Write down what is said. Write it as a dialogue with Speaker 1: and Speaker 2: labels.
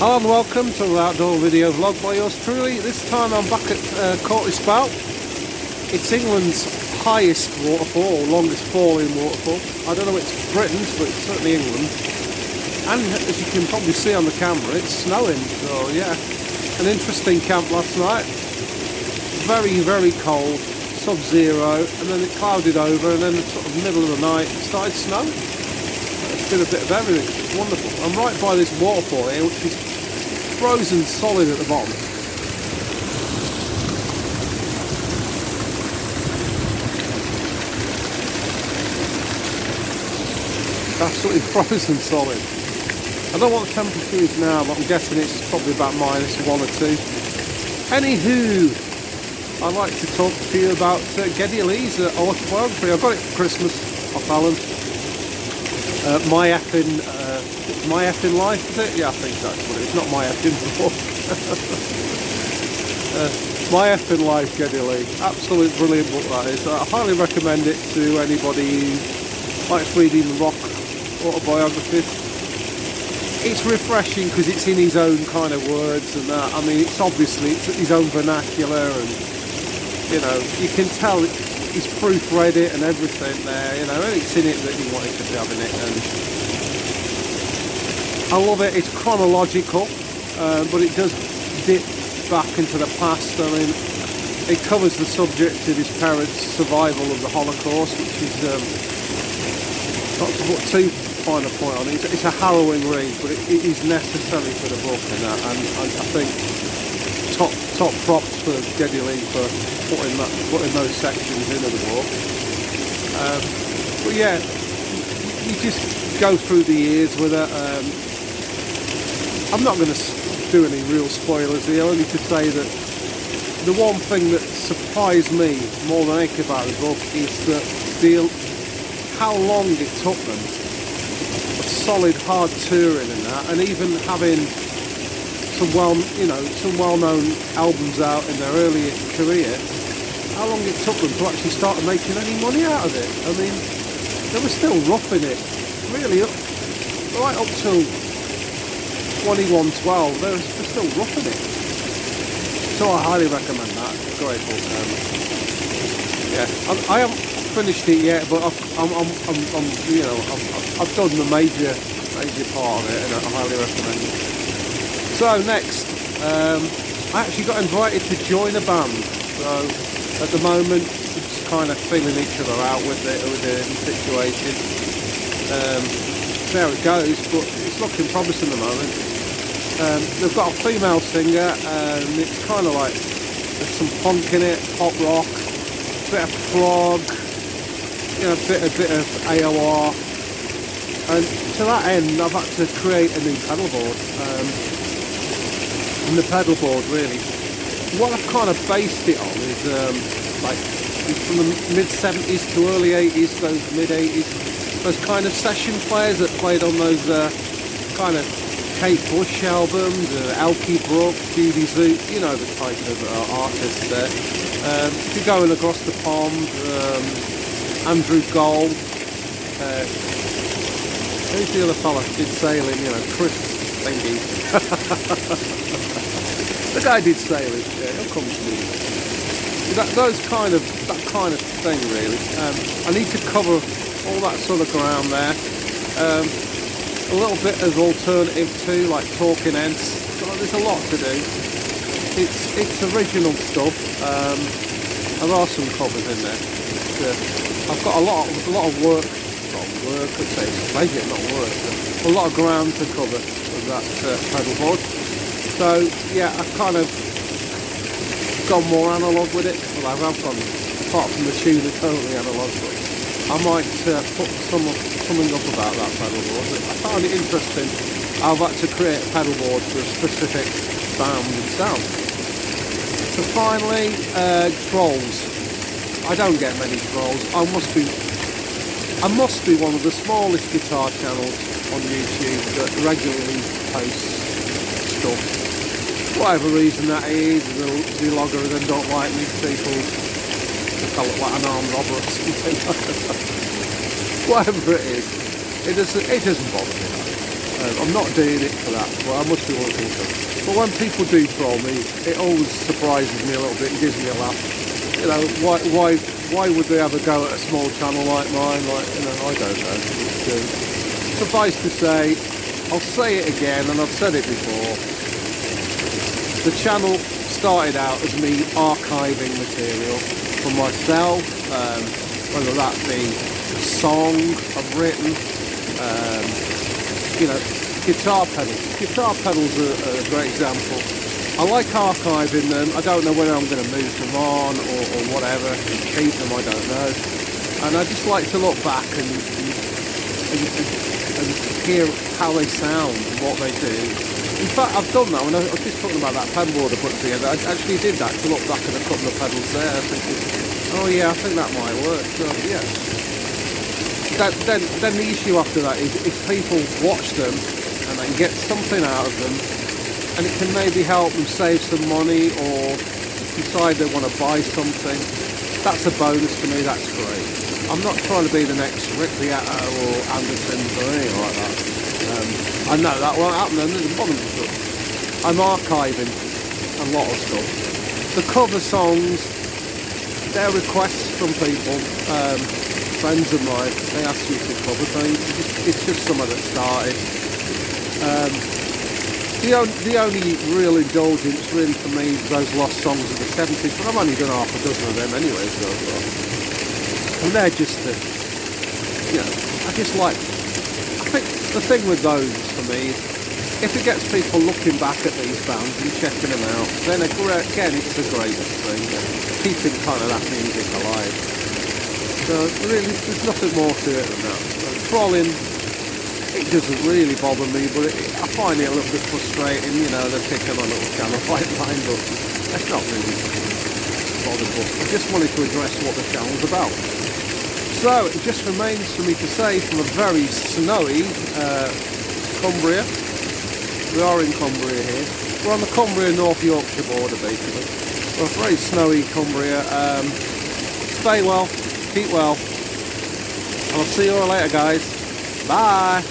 Speaker 1: Hello and welcome to the outdoor video vlog by yours truly. This time I'm back at Cautley Spout. It's England's highest waterfall, or longest falling waterfall. I don't know if it's Britain's, but it's certainly England. And as you can probably see on the camera, it's snowing. So yeah, an interesting camp last night. Very, very cold, sub-zero, and then it clouded over, and then the sort of middle of the night it started snowing. It's been a bit of everything. It's wonderful. I'm right by this waterfall here, which is frozen solid at the bottom. Absolutely frozen solid. I don't know what the temperature is now, but I'm guessing it's probably about -1 or 2. Anywho, I'd like to talk to you about Geddy Lee's autobiography. I got it for Christmas off Alan. My Effing Life, is it? Yeah, I think that's what it is. Not My Effing Book. My Effing Life, Geddy Lee. Absolute brilliant book that is. I highly recommend it to anybody who likes reading rock autobiographies. It's refreshing because it's in his own kind of words and that. I mean, it's obviously his own vernacular, and you know, you can tell he's proofread it and everything there. You know, it's in it that he wanted to have in it, and I love it. It's chronological, but it does dip back into the past. I mean, it covers the subject of his parents' survival of the Holocaust, which is, not to put too fine a point on it, it's a harrowing read, but it is necessary for the book and that. And I think top props for Geddy Lee for putting those sections into the book. But yeah, you just go through the years with it. I'm not going to do any real spoilers here, only to say that the one thing that surprised me more than anything about the book is that how long it took them, a solid hard touring and that, and even having some well-known albums out in their earlier career, how long it took them to actually start making any money out of it. I mean, they were still roughing it, really, right up till 2112, they're still roughing it. So I highly recommend that. It's a great book. Yeah, I haven't finished it yet, but I've done the major part of it, and I highly recommend it. So next, I actually got invited to join a band. So at the moment, we're just kind of feeling each other out with the situation. See how it goes, but it's looking promising at the moment. They've got a female singer, and it's kind of like there's some funk in it, pop rock, a bit of prog, you know, a bit of AOR, and to that end, I've had to create a new pedalboard. And the pedalboard, really, what I've kind of based it on is from the mid 70's to early 80's, those mid 80's, those kind of session players that played on those kind of Kate Bush albums, Elkie Brooks, Judy Zoot, you know the type of artists there. If you're going across the pond, Andrew Gold, who's the other fella did sailing, you know, Chris Thingy. The guy did sailing, yeah, he'll come to me. That kind of thing, really. I need to cover all that sort of ground there. A little bit of alternative too, like Talking Heads. So there's a lot to do. It's original stuff. There are some covers in there. I've got a lot of work. I'd say it's pleasure, not work. A lot of ground to cover with that pedalboard. So yeah, I've kind of gone more analogue with it. Well, I have gone, apart from the tuner, totally analogue. But I might put something up about that pedalboard. I found it interesting. I've had to create a pedalboard for a specific sound and sound. So finally, trolls. I don't get many trolls. I must be one of the smallest guitar channels on YouTube that regularly posts stuff. Whatever reason that is, the algorithm don't like me, people call it like an armed robber or something. Whatever it is, it doesn't bother me. I'm not doing it for that, but I must be looking for it. But when people do troll me, it always surprises me a little bit and gives me a laugh. You know, why would they ever go at a small channel like mine? Like, you know, I don't know. Suffice to say, I'll say it again, and I've said it before. The channel started out as me archiving material for myself, whether that be a song I've written, you know, guitar pedals. Guitar pedals are a great example. I like archiving them. I don't know whether I'm going to move them on or whatever, keep them, I don't know. And I just like to look back and hear how they sound and what they do. In fact, I've done that when I was just talking about that pedalboard I put together. I actually did that to look back at a couple of pedals there, thinking, oh yeah, I think that might work. So yeah. Then the issue after that is if people watch them and they get something out of them, and it can maybe help them save some money or decide they want to buy something, that's a bonus to me. That's great. I'm not trying to be the next Rick Beato or Anderson or anything like that. I know that won't happen, and there's a bottom of stuff. I'm archiving a lot of stuff. The cover songs, they're requests from people, friends of mine. They ask me to cover things. It's just something that started. The only real indulgence really for me is those lost songs of the 70's, but I've only done half a dozen of them anyway, so and they're just you know, I think the thing with those for me is if it gets people looking back at these bands and checking them out, then again it's the greatest thing, keeping kind of that music alive. So really there's nothing more to it than that. Trolling, it doesn't really bother me, but I find it a little bit frustrating, you know, they're picking on a little channel like mine, but that's not really bothersome. I just wanted to address what the channel's about. So it just remains for me to say from a very snowy Cumbria, we are in Cumbria here, we're on the Cumbria-North Yorkshire border basically, we're a very snowy Cumbria. Stay well, keep well, and I'll see you all later guys, bye!